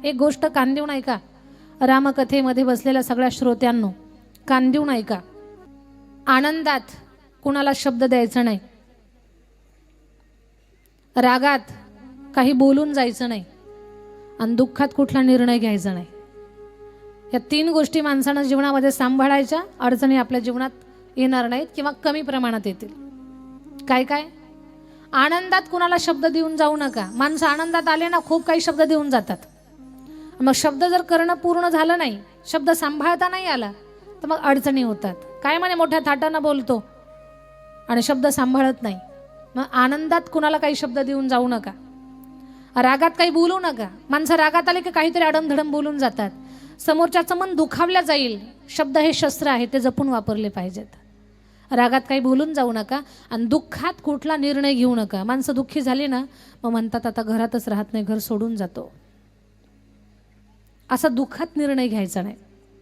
एक गोष्ट कान देऊन ऐका, रामकथेमध्ये बसलेल्या सगळ्या श्रोत्यांनो कान देऊन ऐका. आनंदात कुणाला शब्द द्यायचा नाही, रागात काही बोलून जायचं नाही, आणि दुःखात कुठला निर्णय घ्यायचा नाही. या 3 गोष्टी माणसानं जीवनामध्ये सांभाळायच्या, अडचणी आपल्या जीवनात येणार नाहीत किंवा कमी प्रमाणात येतील. काय काय? आनंदात कुणाला शब्द देऊन जाऊ नका. माणसं आनंदात आले ना खूप काही शब्द देऊन जातात. मग शब्द जर करणं पूर्ण झालं नाही, शब्द सांभाळता नाही आला, तर मग अडचणी होतात. काय म्हणे मोठ्या थाटानं बोलतो आणि शब्द सांभाळत नाही. मग आनंदात कुणाला काही शब्द देऊन जाऊ नका, रागात काही बोलू नका. माणसं रागात आले की काहीतरी अडमधडम बोलून जातात. समोरच्याचं मन दुखावलं जाईल. शब्द हे शस्त्र आहे, ते जपून वापरले पाहिजेत. रागात काही बोलून जाऊ नका आणि दुःखात कुठला निर्णय घेऊ नका. माणसं दुःखी झाली ना मग म्हणतात आता घरातच राहत नाही, घर सोडून जातो. असा दुःखात निर्णय घ्यायचा नाही.